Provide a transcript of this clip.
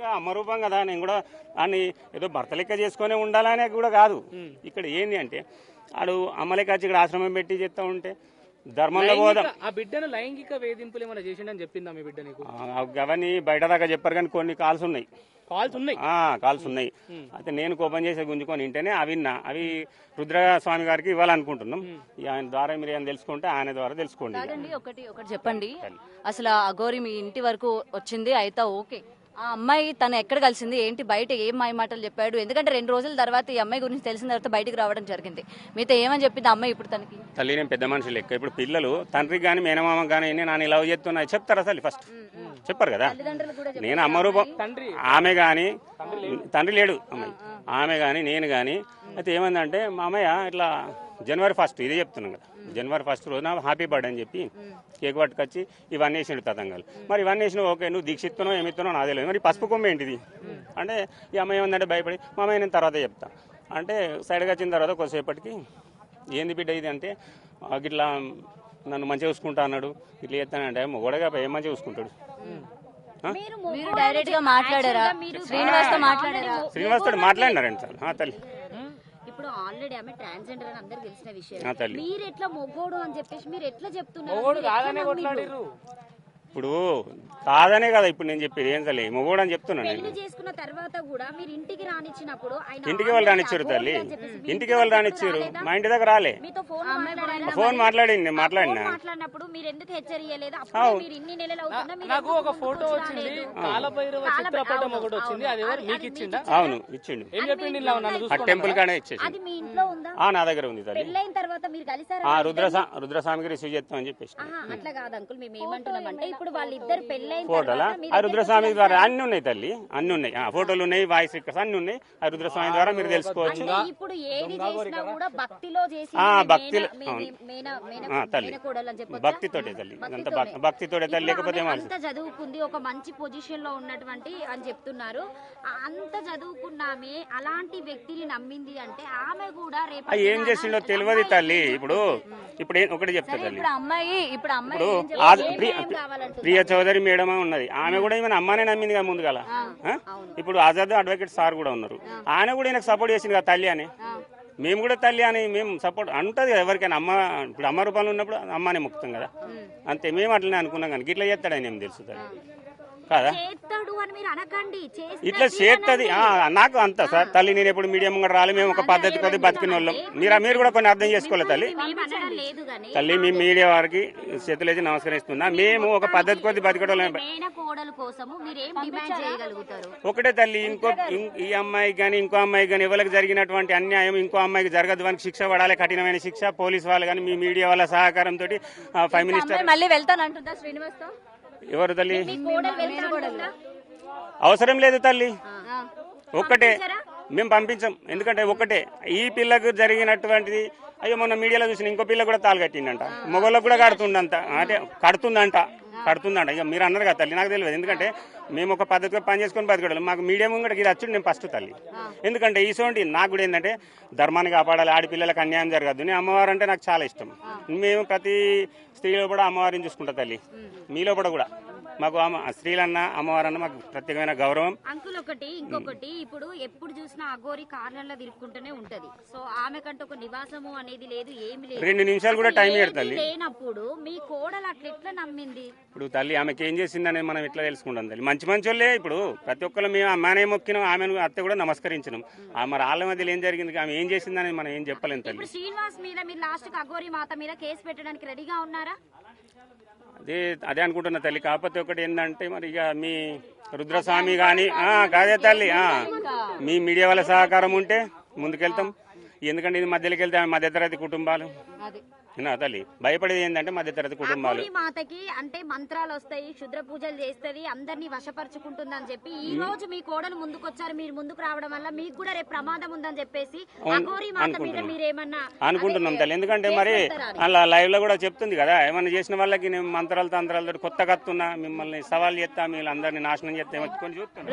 నిజంగా అమ్మ రూపం కదా, నేను కూడా అని ఏదో భర్త లెక్క చేసుకునే ఉండాలనే కూడా కాదు. ఇక్కడ ఏంది అంటే ఆడు అమ్మ లెక్క వచ్చి ఇక్కడ ఆశ్రమం పెట్టి చేస్తా ఉంటే ధర్మంలో పోదాం. ఆ బిడ్డను లైంగిక వేధింపులు ఏమైనా చేసిండని చెప్పిందా మీ బిడ్డ నీకు? అవన్నీ బయట దాకా చెప్పారు కానీ కొన్ని కాల్స్ ఉన్నాయి. కాల్స్ ఉన్నాయి. అయితే నేను కోపం చేసి గుంజుకొని వింటేనే అవి రుద్రస్వామి గారికి ఇవ్వాలనుకుంటున్నాం. ఆయన ద్వారా మీరు ఏమైనా తెలుసుకుంటే ఆయన ద్వారా తెలుసుకోండి. ఒకటి చెప్పండి, అసలు అఘోరి మీ ఇంటి వరకు వచ్చింది అయితే ఓకే, ఆ అమ్మాయి తను ఎక్కడ కలిసింది ఏంటి, బయట ఏం మాయ మాటలు చెప్పాడు? ఎందుకంటే 2 రోజుల తర్వాత ఈ అమ్మాయి గురించి తెలిసిన తర్వాత బయటకు రావడం జరిగింది. మీతో ఏమని చెప్పింది అమ్మాయి? ఇప్పుడు తనకి తల్లి నేను పెద్ద మనిషి లెక్క, ఇప్పుడు పిల్లలు తండ్రికి కానీ మేనమామ కానీ నేను లవ్ చేస్తున్నా చెప్తారా అసలు? ఫస్ట్ చెప్పారు కదా. నేను అమ్మ రూపం ఆమె కానీ, తండ్రి లేడు అమ్మాయి, ఆమె కానీ నేను కానీ. అయితే ఏమందంటే మా అమ్మయ్య ఇట్లా జనవరి 1 ఇదే చెప్తున్నాం కదా, జనవరి 1 రోజున హ్యాపీ బర్త్డే అని చెప్పి కేక్ పట్టుకొచ్చి ఇవన్నీ వేసిండు తతంగాలు. మరి ఇవన్నీ వేసినా ఓకే, నువ్వు దీక్షిస్తున్నావు ఏమిస్తున్నావు నాదే లేదు, మరి పసుపు కొమ్మ ఏంటిది అంటే ఈ అమ్మాయి ఏమందంటే భయపడి మా అమ్మాయి నేను తర్వాత చెప్తా అంటే సైడ్గా వచ్చిన తర్వాత కొద్దిసేపటికి ఏంది బిడ్డ ఇది అంటే ఇట్లా నన్ను మంచిగా చూసుకుంటా అన్నాడు, ఇట్లా చేస్తానంటే మొగడగా ఏం మంచిగా చూసుకుంటాడు. మీరు డైరెక్ట్ గా మాట్లాడారా? శ్రీనివాస్ తోటి మాట్లాడినారండి సార్. తల్లి ఇప్పుడు ఆల్రెడీ ఆమె ట్రాన్స్జెండర్ అని అందరికి తెలిసిన విషయం. మీరు ఎట్లా మొగోడు అని చెప్పేసి మీరు ఎట్లా చెప్తున్నారు? ఇప్పుడు కాదనే కదా ఇప్పుడు నేను చెప్పేది, ఏం తల్లి మొగోడు అని చెప్తున్నాను. పెళ్లి చేసుకున్న తర్వాత కూడా మీరు ఇంటికి రానిచ్చినప్పుడు ఇంటికి వాళ్ళు రానిచ్చారు తల్లి, ఇంటికి వాళ్ళు రానిచ్చారు, మా ఇంటి దగ్గర రాలే. ఫోన్ మాట్లాడింది, మాట్లాడినప్పుడు మీరు ఎందుకు హెచ్చరియలేదు? మీరు ఇన్ని నెలలు అవుతున్నా నాకు ఒక ఫోటో వచ్చింది, కాలభైరవ చిత్రపటం ఒకటి వచ్చింది, అది ఎవరు మీకు ఇచ్చిందా? అవును ఇచ్చిండు. ఏం చెప్పిండు? టెంపుల్ కానే ఇచ్చేసి. అది మీ ఇంట్లో ఉందా? నా దగ్గర ఉంది తల్లి. పెళ్ళైన తర్వాత మీరు కలిసారా? రుద్రస్వామికి రిసీవ్ చేస్తాం అని చెప్పేసి. అట్లా కాదు అంకుల్, మేము ఏమంటున్నామంటే ఇప్పుడు వాళ్ళిద్దరు పెళ్ళైన ఫోటోలా ఆ రుద్రస్వామి ద్వారా అన్ని ఉన్నాయి తల్లి, అన్ని ఉన్నాయి, ఫోటోలు ఉన్నాయి, వాయిస్ రికార్డ్స్ అన్ని ఉన్నాయి. ఆ రుద్రస్వామి ద్వారా మీరు తెలుసుకోవచ్చు. ఇప్పుడు ఏది చేసినా కూడా భక్తిలో చేసి భక్తిలో తల్లి, భక్తితోటే తల్లి, అంత భక్తితోటే తల్లి. లేకపోతే అంత చదువుకుంది, ఒక మంచి పొజిషన్ లో ఉన్నటువంటి అని చెప్తున్నారు. అంత చదువుకున్నామే అలాంటి వ్యక్తిని నమ్మింది అంటే ఆమె కూడా రేపు ఏం చేసిండో తెలియదు తల్లి. ఇప్పుడు ఒకటి చెప్తా తల్లి, ఇప్పుడు ప్రియ చౌదరి మేడం ఉన్నది, ఆమె కూడా ఈమె అమ్మానే నమ్మింది కదా ముందుగా. ఇప్పుడు ఆజాద్ అడ్వకేట్ సార్ కూడా ఉన్నారు, ఆయన కూడా ఈయనకు సపోర్ట్ చేసింది కదా తల్లి అని. మేము కూడా తల్లి అని మేము సపోర్ట్ అంటది కదా ఎవరికైనా. ఇప్పుడు అమ్మ రూపంలో ఉన్నప్పుడు అమ్మనే ముక్తాం కదా, అంతే. మేము అట్లనే అనుకున్నాం కానీ ఇట్లా చేస్తాడని ఏం తెలుసు తల్లి కదా, ఇట్లా చేస్తుంది. నాకు అంత సార్ తల్లి, నేను ఎప్పుడు మీడియం కూడా రాలే, మేము ఒక పద్ధతి కొద్ది బతికిన వాళ్ళం. మీరు కూడా కొన్ని అర్థం చేసుకోలేదు తల్లి. తల్లి మీ మీడియా వారికి చేతులేసి నమస్కరిస్తున్నా, మేము ఒక పద్ధతి కొద్ది బతికడం. ఒకటే తల్లి, ఈ అమ్మాయికి కానీ ఇంకో అమ్మాయికి కానీ ఎవరికి జరిగినటువంటి అన్యాయం ఇంకో అమ్మాయికి జరగదు అని శిక్ష పడాలి, కఠినమైన శిక్ష. పోలీసు వాళ్ళు కానీ మీ మీడియా వాళ్ళ సహకారంతో ప్రైమ్ మినిస్టర్ మళ్ళీ వెళ్తానంటుందా శ్రీనివాస్ తో? ఎవరు తల్లి? అవసరం లేదు తల్లి, ఒక్కటే మేము పంపించాం. ఎందుకంటే ఒకటే ఈ పిల్లకు జరిగినటువంటిది. అయ్యో మొన్న మీడియాలో చూసిన ఇంకో పిల్ల కూడా తాళు కట్టిందంట, మొగోళ్ళకు కూడా కడుతుందంట. ఇక మీరు అన్నారు కదా తల్లి, నాకు తెలియదు. ఎందుకంటే మేము ఒక పద్ధతిగా పని చేసుకొని బతకడం, మాకు మీడియం కూడా ఇది వచ్చి నేను ఫస్ట్ తల్లి. ఎందుకంటే ఈసోంటి నాకు కూడా ఏంటంటే ధర్మాన్ని కాపాడాలి, ఆడపిల్లలకు అన్యాయం జరగద్దు. నేను అమ్మవారు అంటే నాకు చాలా ఇష్టం. మేము ప్రతి స్త్రీలో కూడా అమ్మవారిని చూసుకుంటా తల్లి. మీలో కూడా మాకు స్త్రీలన్న అమ్మవారన్న మాకు ప్రత్యేకమైన గౌరవం. అంకుల్ ఇంకొకటి ఇప్పుడు ఎప్పుడు చూసినా అఘోరి కార్లలో తిరుక్కుంటూనే ఉంటది. సో ఆమె కంటే ఒక నివాసము అనేది లేదు, ఏమి లేదు. 2 నిమిషాలు కూడా టైం తల్లి లేనప్పుడు మీ కోడలు అట్లా ఎట్లా నమ్మింది? ఇప్పుడు తల్లి ఆమెకి ఏం చేసిందని మనం ఎట్లా తెలుసుకుంటాం తల్లి? మంచి వాళ్ళే. ఇప్పుడు ప్రతి ఒక్కరు మేము అమ్మానే మొక్కినాం, ఆమెను అత్త కూడా నమస్కరించినాం. మరి వాళ్ళ మధ్యలో ఏం జరిగింది, ఆమె ఏం చేసిందని మనం ఏం చెప్పలేం తల్లి. శ్రీనివాస్ మీద మీరు లాస్ట్ అఘోరి మాత మీద కేసు పెట్టడానికి రెడీగా ఉన్నారా? అదే అనుకుంటున్నా తల్లి. కాకపోతే ఒకటి ఏంటంటే మరి ఇక మీ రుద్రస్వామి కానీ కాదే తల్లి, మీ మీడియా వాళ్ళ సహకారం ఉంటే ముందుకెళ్తాం. ఎందుకంటే ఇది మధ్యలోకి వెళ్తే మధ్యతరగతి కుటుంబాలు తల్లి భయపడేది ఏంటంటే మధ్యతరగతి కుటుంబాలు. మాతకి అంటే మంత్రాలు వస్తాయి, క్షుద్ర పూజలు చేస్తుంది, అందరినీ వశపరుచుకుంటుంది అని చెప్పి ఈ రోజు మీ కోడలు ముందుకొచ్చారు. మీరు ముందుకు రావడం వల్ల మీకు కూడా రేపు ప్రమాదం ఉందని చెప్పేసి అనుకుంటున్నాం తల్లి. ఎందుకంటే మరి అలా లైవ్ లో కూడా చెప్తుంది కదా, ఏమన్నా చేసిన వాళ్ళకి నేను మంత్రాలు తంత్రాలతో కొత్త కత్తున్నా మిమ్మల్ని సవాల్ చేస్తా, మీరు అందరినీ నాశనం చేస్తా చూస్తున్నాను.